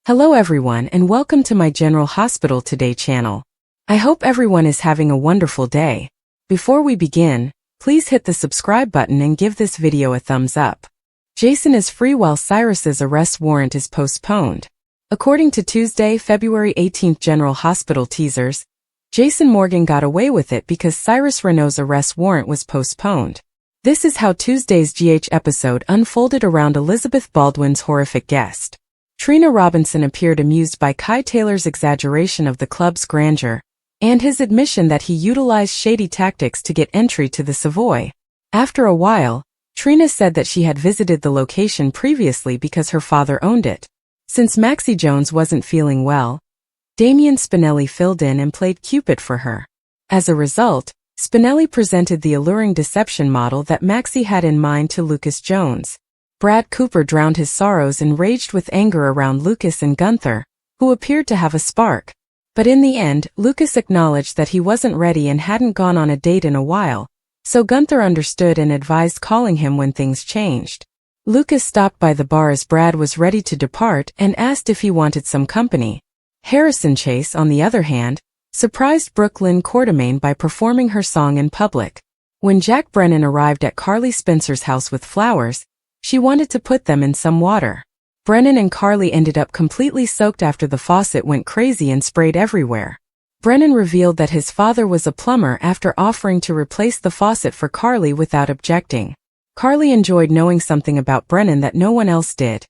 Hello everyone and welcome to my General Hospital Today channel. I hope everyone is having a wonderful day. Before we begin, please hit the subscribe button and give this video a thumbs up. Jason is free while Cyrus's arrest warrant is postponed. According to Tuesday, February 18th General Hospital teasers, Jason Morgan got away with it because Cyrus Renault's arrest warrant was postponed. This is how Tuesday's GH episode unfolded around Elizabeth Baldwin's horrific guest. Trina Robinson appeared amused by Kai Taylor's exaggeration of the club's grandeur, and his admission that he utilized shady tactics to get entry to the Savoy. After a while, Trina said that she had visited the location previously because her father owned it. Since Maxie Jones wasn't feeling well, Damian Spinelli filled in and played Cupid for her. As a result, Spinelli presented the alluring deception model that Maxie had in mind to Lucas Jones. Brad Cooper drowned his sorrows and raged with anger around Lucas and Gunther, who appeared to have a spark. But in the end, Lucas acknowledged that he wasn't ready and hadn't gone on a date in a while, so Gunther understood and advised calling him when things changed. Lucas stopped by the bar as Brad was ready to depart and asked if he wanted some company. Harrison Chase, on the other hand, surprised Brooklyn Quartermain by performing her song in public. When Jack Brennan arrived at Carly Spencer's house with flowers, she wanted to put them in some water. Brennan and Carly ended up completely soaked after the faucet went crazy and sprayed everywhere. Brennan revealed that his father was a plumber after offering to replace the faucet for Carly without objecting. Carly enjoyed knowing something about Brennan that no one else did,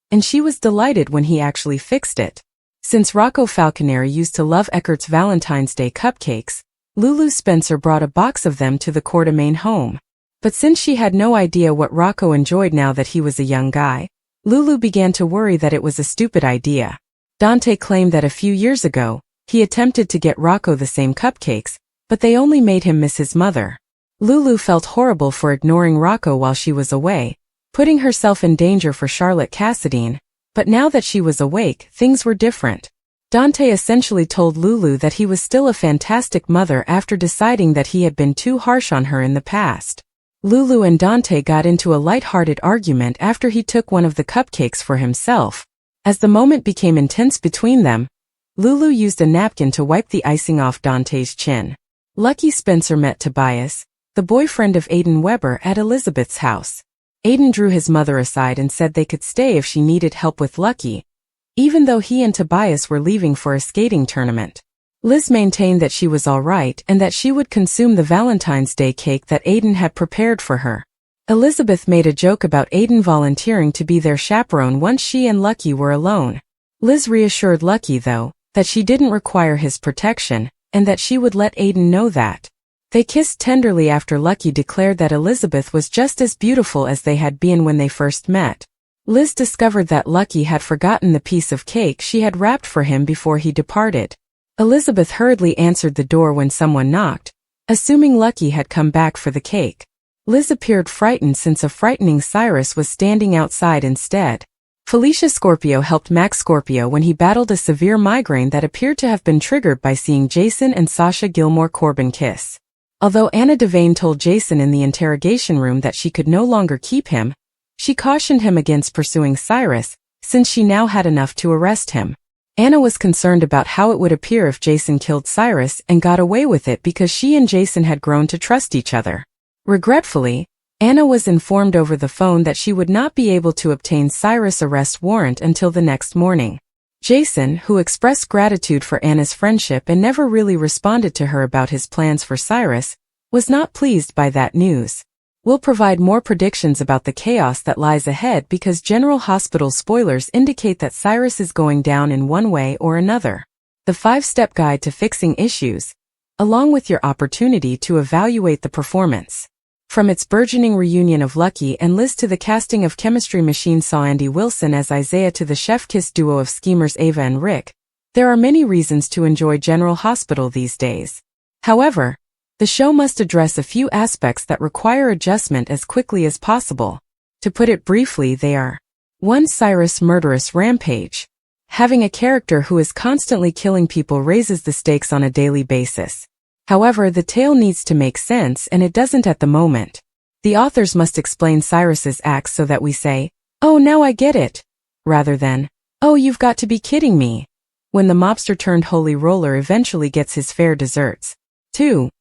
and she was delighted when he actually fixed it. Since Rocco Falconeri used to love Eckert's Valentine's Day cupcakes, Lulu Spencer brought a box of them to the Quartermain home. But since she had no idea what Rocco enjoyed now that he was a young guy, Lulu began to worry that it was a stupid idea. Dante claimed that a few years ago, he attempted to get Rocco the same cupcakes, but they only made him miss his mother. Lulu felt horrible for ignoring Rocco while she was away, putting herself in danger for Charlotte Cassadine, but now that she was awake, things were different. Dante essentially told Lulu that he was still a fantastic mother after deciding that he had been too harsh on her in the past. Lulu and Dante got into a light-hearted argument after he took one of the cupcakes for himself. As the moment became intense between them, Lulu used a napkin to wipe the icing off Dante's chin. Lucky Spencer met Tobias, the boyfriend of Aiden Weber, at Elizabeth's house. Aiden drew his mother aside and said they could stay if she needed help with Lucky, even though he and Tobias were leaving for a skating tournament. Liz maintained that she was all right and that she would consume the Valentine's Day cake that Aiden had prepared for her. Elizabeth made a joke about Aiden volunteering to be their chaperone once she and Lucky were alone. Liz reassured Lucky, though, that she didn't require his protection, and that she would let Aiden know that. They kissed tenderly after Lucky declared that Elizabeth was just as beautiful as they had been when they first met. Liz discovered that Lucky had forgotten the piece of cake she had wrapped for him before he departed. Elizabeth hurriedly answered the door when someone knocked, assuming Lucky had come back for the cake. Liz appeared frightened since a frightening Cyrus was standing outside instead. Felicia Scorpio helped Max Scorpio when he battled a severe migraine that appeared to have been triggered by seeing Jason and Sasha Gilmore Corbin kiss. Although Anna Devane told Jason in the interrogation room that she could no longer keep him, she cautioned him against pursuing Cyrus, since she now had enough to arrest him. Anna was concerned about how it would appear if Jason killed Cyrus and got away with it because she and Jason had grown to trust each other. Regretfully, Anna was informed over the phone that she would not be able to obtain Cyrus' arrest warrant until the next morning. Jason, who expressed gratitude for Anna's friendship and never really responded to her about his plans for Cyrus, was not pleased by that news. We'll provide more predictions about the chaos that lies ahead because General Hospital spoilers indicate that Cyrus is going down in one way or another. The 5-step guide to fixing issues, along with your opportunity to evaluate the performance. From its burgeoning reunion of Lucky and Liz to the casting of Chemistry Machine saw Andy Wilson as Isaiah to the chef-kiss duo of schemers Ava and Rick, there are many reasons to enjoy General Hospital these days. However, the show must address a few aspects that require adjustment as quickly as possible. To put it briefly, they are: 1. Cyrus' murderous rampage. Having a character who is constantly killing people raises the stakes on a daily basis. However, the tale needs to make sense and it doesn't at the moment. The authors must explain Cyrus's acts so that we say, "Oh, now I get it," rather than, Oh, you've got to be kidding me. When the mobster-turned-holy roller eventually gets his fair desserts. 2.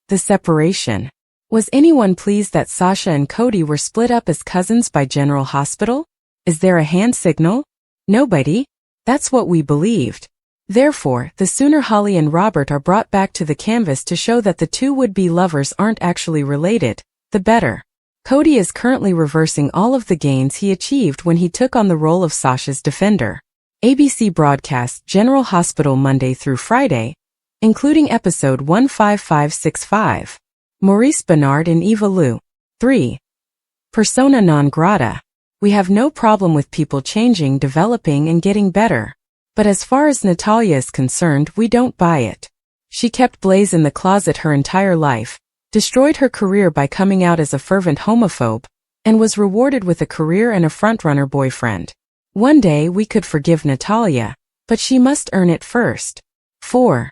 The separation. Was anyone pleased that Sasha and Cody were split up as cousins by General Hospital? Is there a hand signal? Nobody? That's what we believed. Therefore, the sooner Holly and Robert are brought back to the canvas to show that the two would-be lovers aren't actually related, the better. Cody is currently reversing all of the gains he achieved when he took on the role of Sasha's defender. ABC broadcasts General Hospital Monday through Friday, including episode 15565. Maurice Bernard and Eva Lou. 3. Persona non grata. We have no problem with people changing, developing, and getting better. But as far as Natalia is concerned, we don't buy it. She kept Blaze in the closet her entire life, destroyed her career by coming out as a fervent homophobe, and was rewarded with a career and a frontrunner boyfriend. One day we could forgive Natalia, but she must earn it first. 4.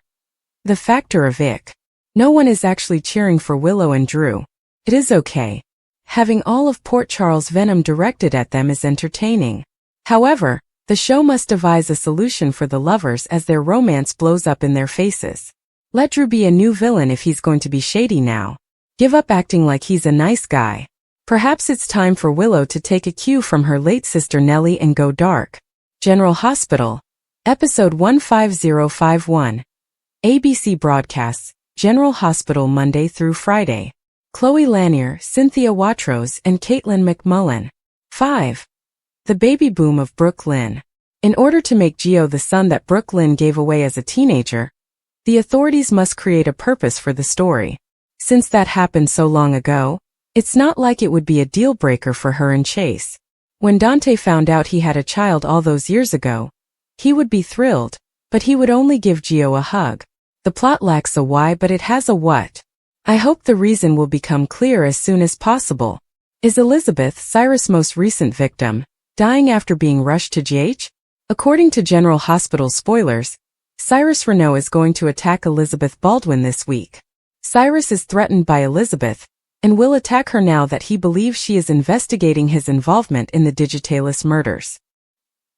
The factor of ick. No one is actually cheering for Willow and Drew. It is okay. Having all of Port Charles' venom directed at them is entertaining. However, the show must devise a solution for the lovers as their romance blows up in their faces. Let Drew be a new villain if he's going to be shady now. Give up acting like he's a nice guy. Perhaps it's time for Willow to take a cue from her late sister Nellie and go dark. General Hospital. Episode 15051. ABC broadcasts General Hospital Monday through Friday. Chloe Lanier, Cynthia Watrous, and Caitlin McMullen. 5. The baby boom of Brooke Lynn. In order to make Geo the son that Brooke Lynn gave away as a teenager, the authorities must create a purpose for the story. Since that happened so long ago, it's not like it would be a deal-breaker for her and Chase. When Dante found out he had a child all those years ago, he would be thrilled, but he would only give Geo a hug. The plot lacks a why, but it has a what. I hope the reason will become clear as soon as possible. Is Elizabeth, Cyrus' most recent victim, dying after being rushed to GH? According to General Hospital spoilers, Cyrus Renault is going to attack Elizabeth Baldwin this week. Cyrus is threatened by Elizabeth, and will attack her now that he believes she is investigating his involvement in the Digitalis murders.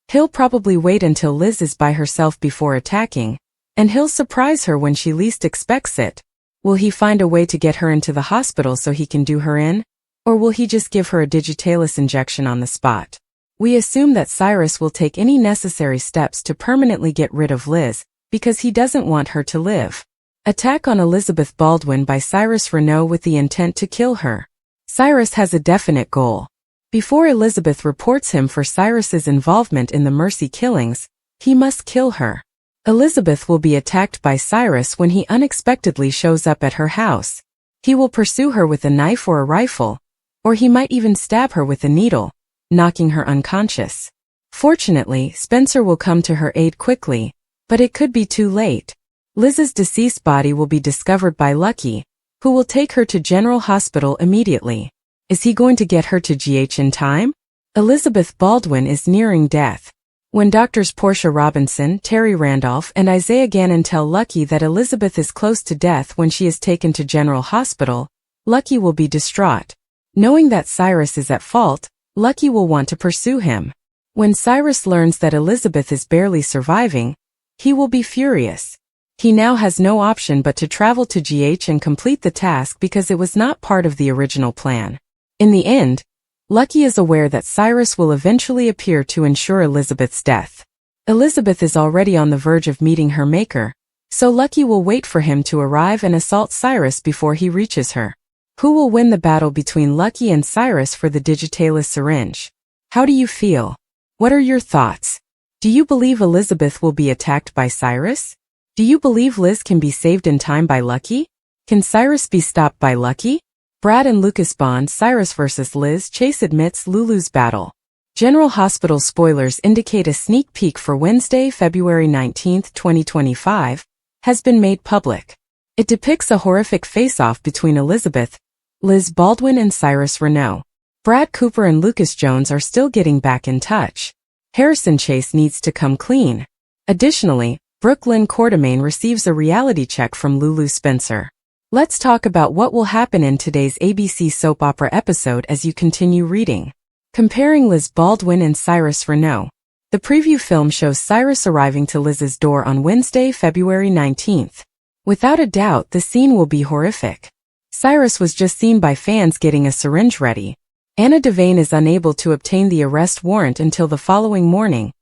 He'll probably wait until Liz is by herself before attacking, and he'll surprise her when she least expects it. Will he find a way to get her into the hospital so he can do her in? Or will he just give her a Digitalis injection on the spot? We assume that Cyrus will take any necessary steps to permanently get rid of Liz, because he doesn't want her to live. Attack on Elizabeth Baldwin by Cyrus Renault with the intent to kill her. Cyrus has a definite goal. Before Elizabeth reports him for Cyrus's involvement in the Mercy killings, he must kill her. Elizabeth will be attacked by Cyrus when he unexpectedly shows up at her house. He will pursue her with a knife or a rifle, or he might even stab her with a needle, knocking her unconscious. Fortunately, Spencer will come to her aid quickly, but it could be too late. Liz's deceased body will be discovered by Lucky, who will take her to General Hospital immediately. Is he going to get her to GH in time? Elizabeth Baldwin is nearing death. When doctors Portia Robinson, Terry Randolph, and Isaiah Gannon tell Lucky that Elizabeth is close to death when she is taken to General Hospital, Lucky will be distraught. Knowing that Cyrus is at fault, Lucky will want to pursue him. When Cyrus learns that Elizabeth is barely surviving, he will be furious. He now has no option but to travel to GH and complete the task because it was not part of the original plan. In the end, Lucky is aware that Cyrus will eventually appear to ensure Elizabeth's death. Elizabeth is already on the verge of meeting her maker, so Lucky will wait for him to arrive and assault Cyrus before he reaches her. Who will win the battle between Lucky and Cyrus for the Digitalis syringe? How do you feel? What are your thoughts? Do you believe Elizabeth will be attacked by Cyrus? Do you believe Liz can be saved in time by Lucky? Can Cyrus be stopped by Lucky? Brad and Lucas Bond, Cyrus vs. Liz. Chase admits Lulu's battle. General Hospital spoilers indicate a sneak peek for Wednesday, February 19, 2025, has been made public. It depicts a horrific face-off between Elizabeth, Liz Baldwin and Cyrus Renault. Brad Cooper and Lucas Jones are still getting back in touch. Harrison Chase needs to come clean. Additionally, Brooke Lynn Quartermain receives a reality check from Lulu Spencer. Let's talk about what will happen in today's ABC soap opera episode as you continue reading. Comparing Liz Baldwin and Cyrus Renault. The preview film shows Cyrus arriving to Liz's door on Wednesday, February 19th. Without a doubt, the scene will be horrific. Cyrus was just seen by fans getting a syringe ready. Anna Devane is unable to obtain the arrest warrant until the following morning,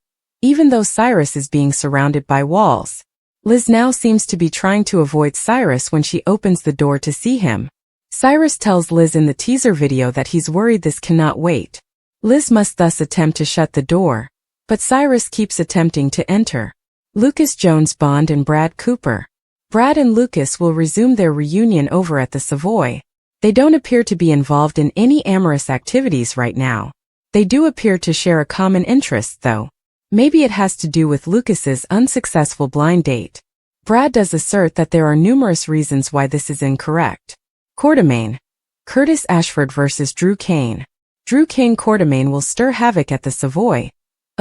even though Cyrus is being surrounded by walls. Liz now seems to be trying to avoid Cyrus when she opens the door to see him. Cyrus tells Liz in the teaser video that he's worried this cannot wait. Liz must thus attempt to shut the door, but Cyrus keeps attempting to enter. Lucas Jones Bond and Brad Cooper. Brad and Lucas will resume their reunion over at the Savoy. They don't appear to be involved in any amorous activities right now. They do appear to share a common interest, though. Maybe it has to do with Lucas's unsuccessful blind date. Brad does assert that there are numerous reasons why this is incorrect. Quartermaine. Curtis Ashford versus Drew Kane. Drew Kane Quartermaine will stir havoc at the Savoy,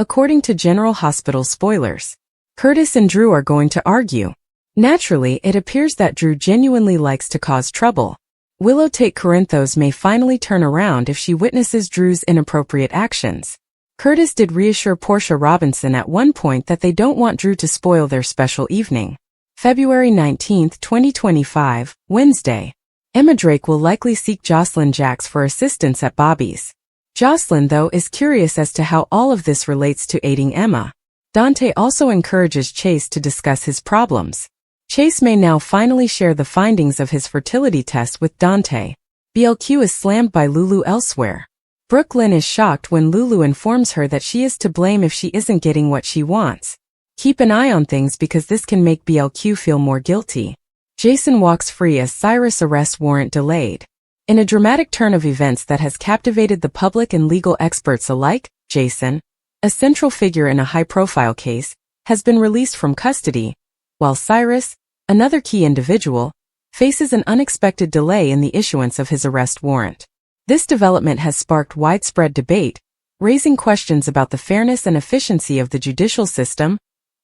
according to General Hospital spoilers. Curtis and Drew are going to argue. Naturally, it appears that Drew genuinely likes to cause trouble. Willow Tate Corinthos may finally turn around if she witnesses Drew's inappropriate actions. Curtis did reassure Portia Robinson at one point that they don't want Drew to spoil their special evening. February 19, 2025, Wednesday. Emma Drake will likely seek Jocelyn Jacks for assistance at Bobby's. Jocelyn, though, is curious as to how all of this relates to aiding Emma. Dante also encourages Chase to discuss his problems. Chase may now finally share the findings of his fertility test with Dante. BLQ is slammed by Lulu elsewhere. Brooke Lynn is shocked when Lulu informs her that she is to blame if she isn't getting what she wants. Keep an eye on things because this can make BLQ feel more guilty. Jason walks free as Cyrus' arrest warrant delayed. In a dramatic turn of events that has captivated the public and legal experts alike, Jason, a central figure in a high-profile case, has been released from custody, while Cyrus, another key individual, faces an unexpected delay in the issuance of his arrest warrant. This development has sparked widespread debate, raising questions about the fairness and efficiency of the judicial system,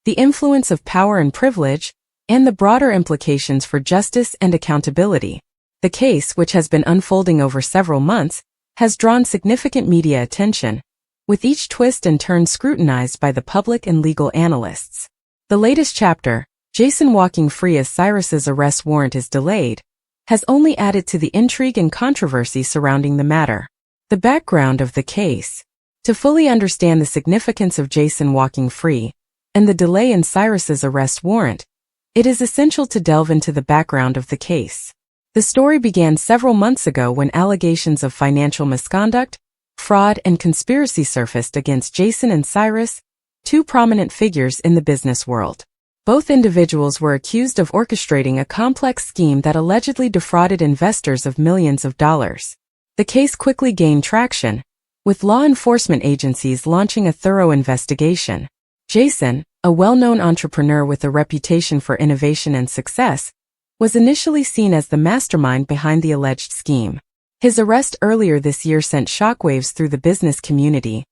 the influence of power and privilege, and the broader implications for justice and accountability. The case, which has been unfolding over several months, has drawn significant media attention, with each twist and turn scrutinized by the public and legal analysts. The latest chapter, Jason walking free as Cyrus's arrest warrant is delayed, has only added to the intrigue and controversy surrounding the matter. The background of the case. To fully understand the significance of Jason walking free and the delay in Cyrus's arrest warrant, it is essential to delve into the background of the case. The story began several months ago when allegations of financial misconduct, fraud, and conspiracy surfaced against Jason and Cyrus, two prominent figures in the business world. Both individuals were accused of orchestrating a complex scheme that allegedly defrauded investors of millions of dollars. The case quickly gained traction, with law enforcement agencies launching a thorough investigation. Jason, a well-known entrepreneur with a reputation for innovation and success, was initially seen as the mastermind behind the alleged scheme. His arrest earlier this year sent shockwaves through the business community,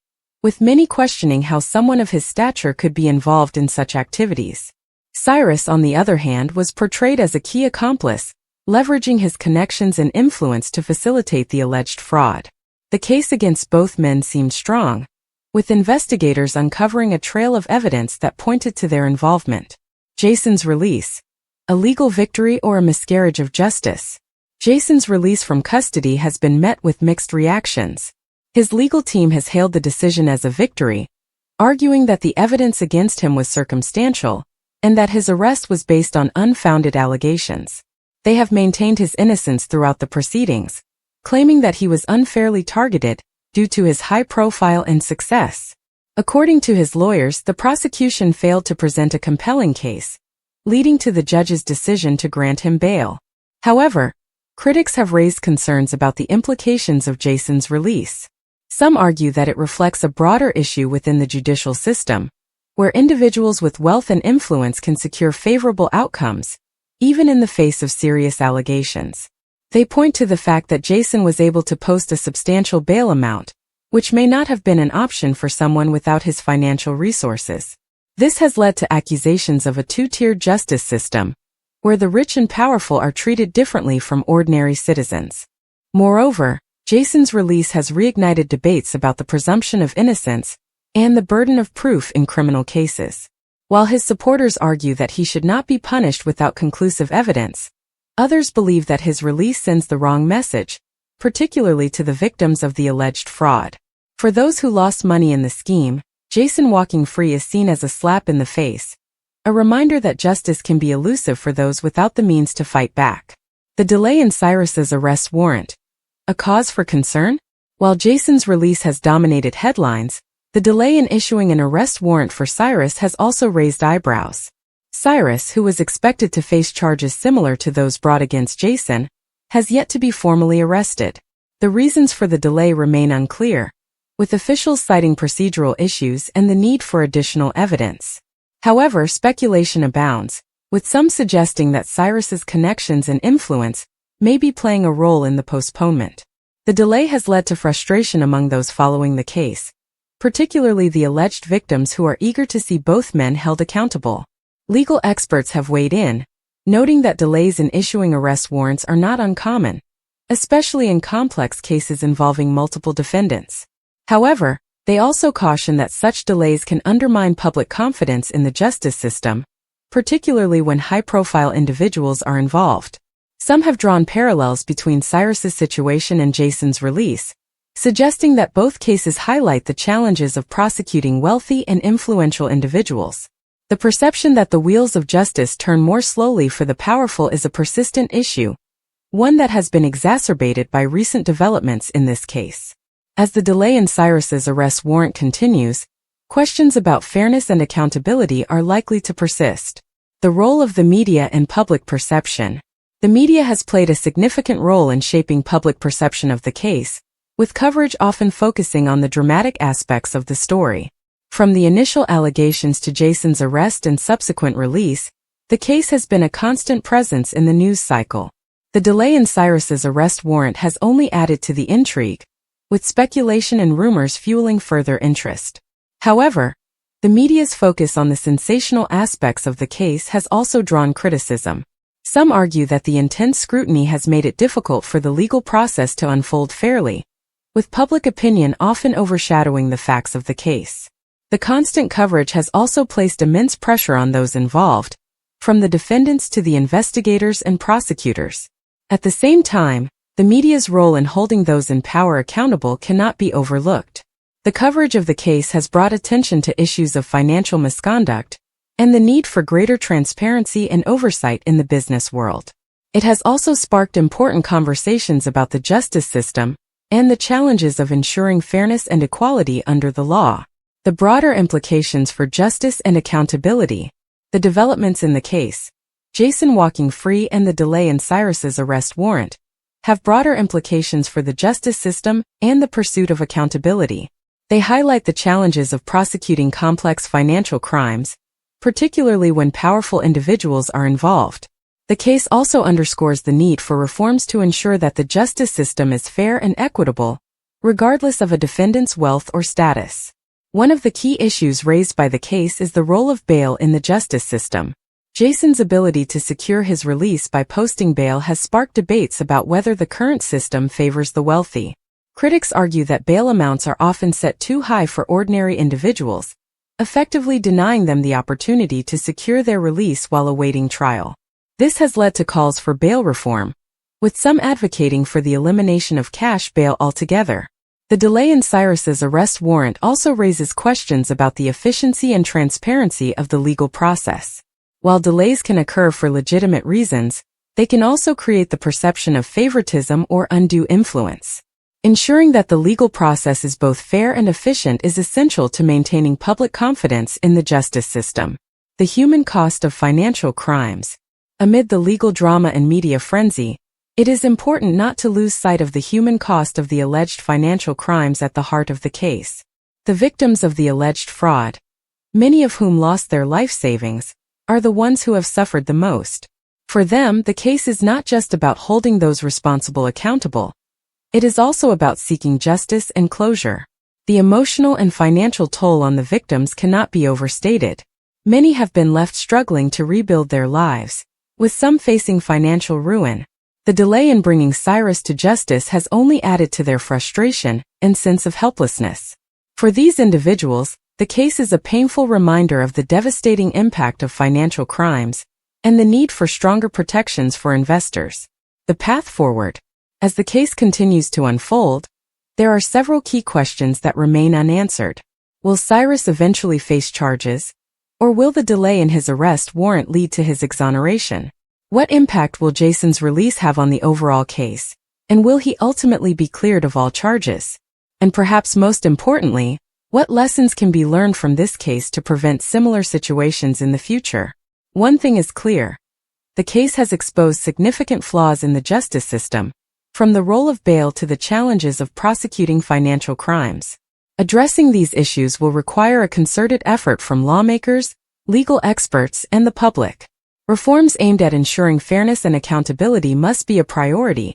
with many questioning how someone of his stature could be involved in such activities. Cyrus, on the other hand, was portrayed as a key accomplice, leveraging his connections and influence to facilitate the alleged fraud. The case against both men seemed strong, with investigators uncovering a trail of evidence that pointed to their involvement. Jason's release. A legal victory or a miscarriage of justice? Jason's release from custody has been met with mixed reactions. His legal team has hailed the decision as a victory, arguing that the evidence against him was circumstantial, and that his arrest was based on unfounded allegations. They have maintained his innocence throughout the proceedings, claiming that he was unfairly targeted due to his high profile and success. According to his lawyers, the prosecution failed to present a compelling case, leading to the judge's decision to grant him bail. However, critics have raised concerns about the implications of Jason's release. Some argue that it reflects a broader issue within the judicial system, where individuals with wealth and influence can secure favorable outcomes, even in the face of serious allegations. They point to the fact that Jason was able to post a substantial bail amount, which may not have been an option for someone without his financial resources. This has led to accusations of a two-tiered justice system, where the rich and powerful are treated differently from ordinary citizens. Moreover, Jason's release has reignited debates about the presumption of innocence and the burden of proof in criminal cases. While his supporters argue that he should not be punished without conclusive evidence, others believe that his release sends the wrong message, particularly to the victims of the alleged fraud. For those who lost money in the scheme, Jason walking free is seen as a slap in the face, a reminder that justice can be elusive for those without the means to fight back. The delay in Cyrus's arrest warrant, a cause for concern? While Jason's release has dominated headlines, the delay in issuing an arrest warrant for Cyrus has also raised eyebrows. Cyrus, who was expected to face charges similar to those brought against Jason, has yet to be formally arrested. The reasons for the delay remain unclear, with officials citing procedural issues and the need for additional evidence. However, speculation abounds, with some suggesting that Cyrus's connections and influence may be playing a role in the postponement. The delay has led to frustration among those following the case, particularly the alleged victims who are eager to see both men held accountable. Legal experts have weighed in, noting that delays in issuing arrest warrants are not uncommon, especially in complex cases involving multiple defendants. However, they also caution that such delays can undermine public confidence in the justice system, particularly when high-profile individuals are involved. Some have drawn parallels between Cyrus's situation and Jason's release, suggesting that both cases highlight the challenges of prosecuting wealthy and influential individuals. The perception that the wheels of justice turn more slowly for the powerful is a persistent issue, one that has been exacerbated by recent developments in this case. As the delay in Cyrus's arrest warrant continues, questions about fairness and accountability are likely to persist. The role of the media and public perception. The media has played a significant role in shaping public perception of the case, with coverage often focusing on the dramatic aspects of the story. From the initial allegations to Jason's arrest and subsequent release, the case has been a constant presence in the news cycle. The delay in Cyrus's arrest warrant has only added to the intrigue, with speculation and rumors fueling further interest. However, the media's focus on the sensational aspects of the case has also drawn criticism. Some argue that the intense scrutiny has made it difficult for the legal process to unfold fairly, with public opinion often overshadowing the facts of the case. The constant coverage has also placed immense pressure on those involved, from the defendants to the investigators and prosecutors. At the same time, the media's role in holding those in power accountable cannot be overlooked. The coverage of the case has brought attention to issues of financial misconduct and the need for greater transparency and oversight in the business world. It has also sparked important conversations about the justice system and the challenges of ensuring fairness and equality under the law. The broader implications for justice and accountability. The developments in the case, Jason walking free and the delay in Cyrus's arrest warrant, have broader implications for the justice system and the pursuit of accountability. They highlight the challenges of prosecuting complex financial crimes, particularly when powerful individuals are involved. The case also underscores the need for reforms to ensure that the justice system is fair and equitable, regardless of a defendant's wealth or status. One of the key issues raised by the case is the role of bail in the justice system. Jason's ability to secure his release by posting bail has sparked debates about whether the current system favors the wealthy. Critics argue that bail amounts are often set too high for ordinary individuals, effectively denying them the opportunity to secure their release while awaiting trial. This has led to calls for bail reform, with some advocating for the elimination of cash bail altogether. The delay in Cyrus's arrest warrant also raises questions about the efficiency and transparency of the legal process. While delays can occur for legitimate reasons, they can also create the perception of favoritism or undue influence. Ensuring that the legal process is both fair and efficient is essential to maintaining public confidence in the justice system. The human cost of financial crimes. Amid the legal drama and media frenzy, it is important not to lose sight of the human cost of the alleged financial crimes at the heart of the case. The victims of the alleged fraud, many of whom lost their life savings, are the ones who have suffered the most. For them, the case is not just about holding those responsible accountable. It is also about seeking justice and closure. The emotional and financial toll on the victims cannot be overstated. Many have been left struggling to rebuild their lives, with some facing financial ruin. The delay in bringing Cyrus to justice has only added to their frustration and sense of helplessness. For these individuals, The case is a painful reminder of the devastating impact of financial crimes and the need for stronger protections for investors. The path forward. As the case continues to unfold, there are several key questions that remain unanswered. Will Cyrus eventually face charges? Or will the delay in his arrest warrant lead to his exoneration? What impact will Jason's release have on the overall case? And will he ultimately be cleared of all charges? And perhaps most importantly, what lessons can be learned from this case to prevent similar situations in the future? One thing is clear. The case has exposed significant flaws in the justice system, from the role of bail to the challenges of prosecuting financial crimes. Addressing these issues will require a concerted effort from lawmakers, legal experts, and the public. Reforms aimed at ensuring fairness and accountability must be a priority,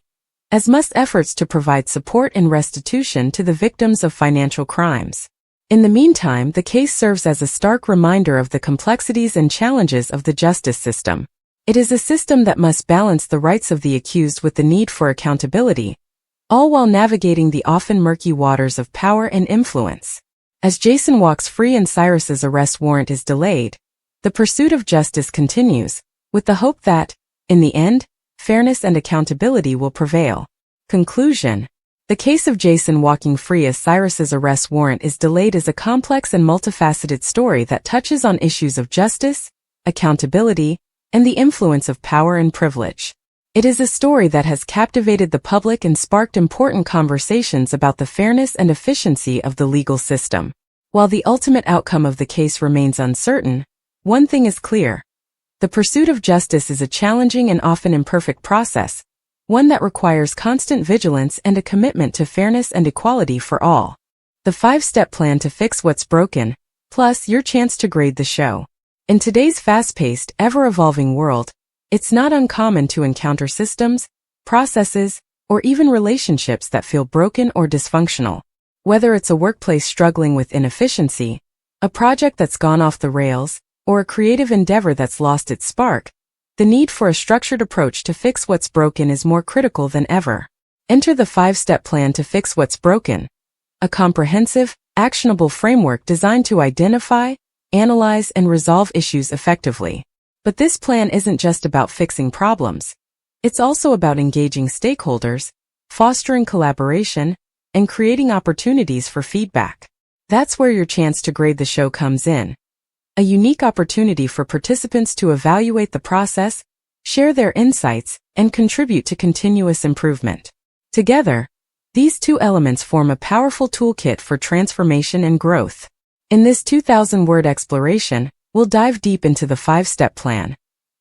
as must efforts to provide support and restitution to the victims of financial crimes. In the meantime, the case serves as a stark reminder of the complexities and challenges of the justice system. It is a system that must balance the rights of the accused with the need for accountability, all while navigating the often murky waters of power and influence. As Jason walks free and Cyrus's arrest warrant is delayed, the pursuit of justice continues, with the hope that, in the end, fairness and accountability will prevail. Conclusion. The case of Jason walking free as Cyrus's arrest warrant is delayed is a complex and multifaceted story that touches on issues of justice, accountability, and the influence of power and privilege. It is a story that has captivated the public and sparked important conversations about the fairness and efficiency of the legal system. While the ultimate outcome of the case remains uncertain, one thing is clear. The pursuit of justice is a challenging and often imperfect process, one that requires constant vigilance and a commitment to fairness and equality for all. The 5-step plan to fix what's broken, plus your chance to grade the show. In today's fast-paced, ever-evolving world, it's not uncommon to encounter systems, processes, or even relationships that feel broken or dysfunctional. Whether it's a workplace struggling with inefficiency, a project that's gone off the rails, or a creative endeavor that's lost its spark, the need for a structured approach to fix what's broken is more critical than ever. Enter the 5-step plan to fix what's broken, a comprehensive, actionable framework designed to identify, analyze, and resolve issues effectively. But this plan isn't just about fixing problems. It's also about engaging stakeholders, fostering collaboration, and creating opportunities for feedback. That's where your chance to grade the show comes in. A unique opportunity for participants to evaluate the process, share their insights, and contribute to continuous improvement. Together, these two elements form a powerful toolkit for transformation and growth. In this 2,000-word exploration, we'll dive deep into the 5-step plan,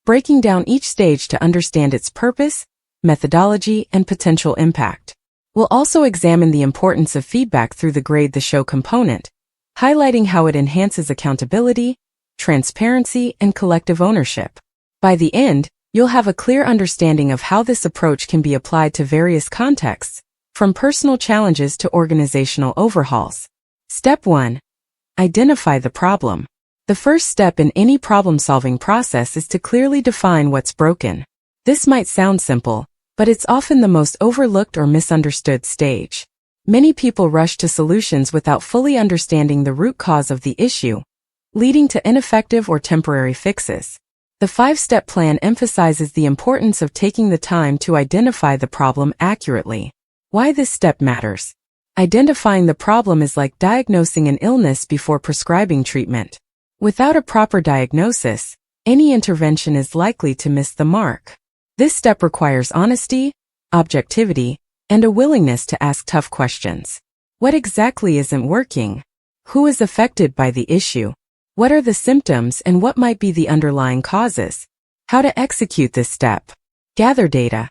breaking down each stage to understand its purpose, methodology, and potential impact. We'll also examine the importance of feedback through the grade the show component, highlighting how it enhances accountability, transparency, and collective ownership. By the end, you'll have a clear understanding of how this approach can be applied to various contexts, from personal challenges to organizational overhauls. Step 1. Identify the problem. The first step in any problem-solving process is to clearly define what's broken. This might sound simple, but it's often the most overlooked or misunderstood stage. Many people rush to solutions without fully understanding the root cause of the issue, leading to ineffective or temporary fixes. The 5-step plan emphasizes the importance of taking the time to identify the problem accurately. Why this step matters. Identifying the problem is like diagnosing an illness before prescribing treatment. Without a proper diagnosis, any intervention is likely to miss the mark. This step requires honesty, objectivity, and a willingness to ask tough questions. What exactly isn't working? Who is affected by the issue? What are the symptoms and what might be the underlying causes? How to execute this step. Gather data.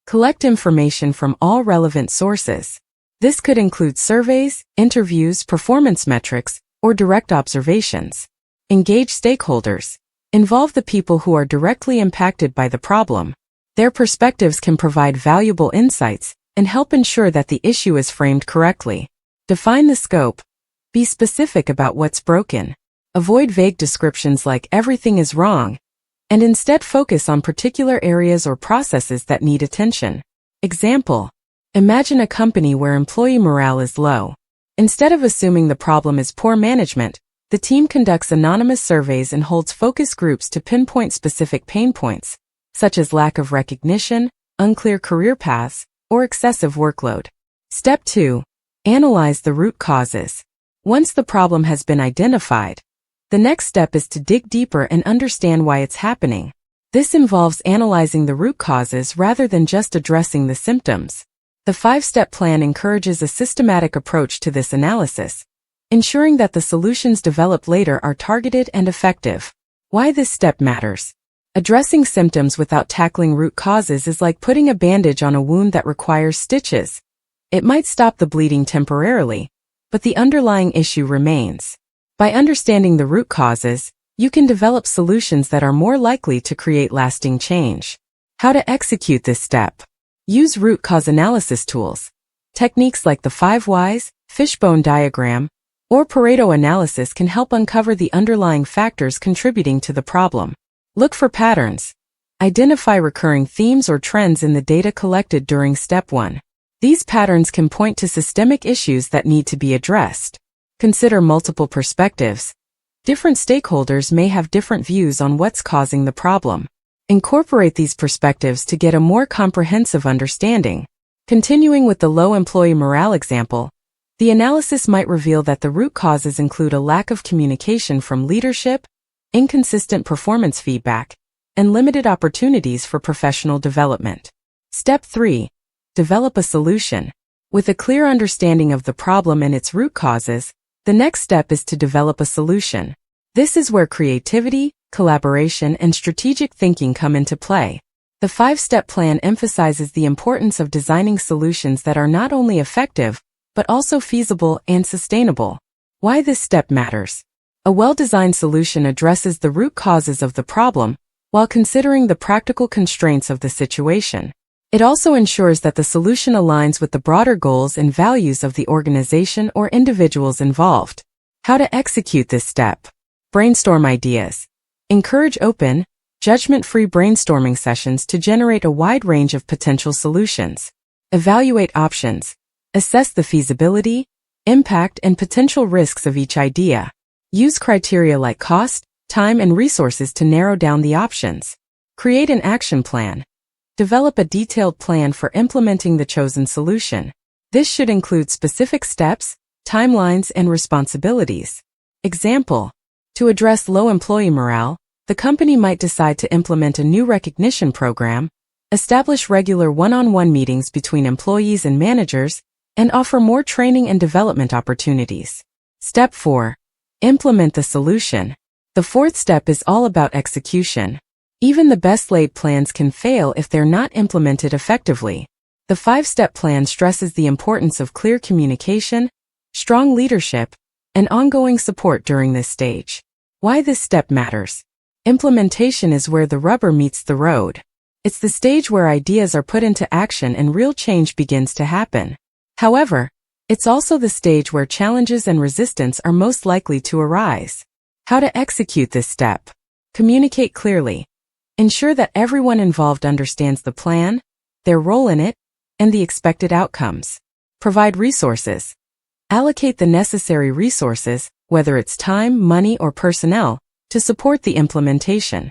Collect information from all relevant sources. This could include surveys, interviews, performance metrics, or direct observations. Engage stakeholders. Involve the people who are directly impacted by the problem. Their perspectives can provide valuable insights and help ensure that the issue is framed correctly. Define the scope. Be specific about what's broken. Avoid vague descriptions like everything is wrong, and instead focus on particular areas or processes that need attention. Example. Imagine a company where employee morale is low. Instead of assuming the problem is poor management, The team conducts anonymous surveys and holds focus groups to pinpoint specific pain points, such as lack of recognition, unclear career paths, or excessive workload. Step 2. Analyze the root causes. Once the problem has been identified, the next step is to dig deeper and understand why it's happening. This involves analyzing the root causes rather than just addressing the symptoms. The 5-step plan encourages a systematic approach to this analysis, ensuring that the solutions developed later are targeted and effective. Why this step matters. Addressing symptoms without tackling root causes is like putting a bandage on a wound that requires stitches. It might stop the bleeding temporarily, but the underlying issue remains. By understanding the root causes, you can develop solutions that are more likely to create lasting change. How to execute this step. Use root cause analysis tools. Techniques like the 5 whys, fishbone diagram, or Pareto analysis can help uncover the underlying factors contributing to the problem. Look for patterns. Identify recurring themes or trends in the data collected during Step 1. These patterns can point to systemic issues that need to be addressed. Consider multiple perspectives. Different stakeholders may have different views on what's causing the problem. Incorporate these perspectives to get a more comprehensive understanding. Continuing with the low employee morale example, the analysis might reveal that the root causes include a lack of communication from leadership, inconsistent performance feedback, and limited opportunities for professional development. Step 3. Develop a solution. With a clear understanding of the problem and its root causes, the next step is to develop a solution. This is where creativity, collaboration, and strategic thinking come into play. The 5-step plan emphasizes the importance of designing solutions that are not only effective, but also feasible and sustainable. Why this step matters. A well-designed solution addresses the root causes of the problem, while considering the practical constraints of the situation. It also ensures that the solution aligns with the broader goals and values of the organization or individuals involved. How to execute this step. Brainstorm ideas. Encourage open, judgment-free brainstorming sessions to generate a wide range of potential solutions. Evaluate options. Assess the feasibility, impact, and potential risks of each idea. Use criteria like cost, time, and resources to narrow down the options. Create an action plan. Develop a detailed plan for implementing the chosen solution. This should include specific steps, timelines, and responsibilities. Example. To address low employee morale, the company might decide to implement a new recognition program, establish regular one-on-one meetings between employees and managers, and offer more training and development opportunities. Step 4. Implement the solution. The 4th step is all about execution. Even the best-laid plans can fail if they're not implemented effectively. The 5-step plan stresses the importance of clear communication, strong leadership, and ongoing support during this stage. Why this step matters. Implementation is where the rubber meets the road. It's the stage where ideas are put into action and real change begins to happen. However, it's also the stage where challenges and resistance are most likely to arise. How to execute this step. Communicate clearly. Ensure that everyone involved understands the plan, their role in it, and the expected outcomes. Provide resources. Allocate the necessary resources, whether it's time, money, or personnel, to support the implementation.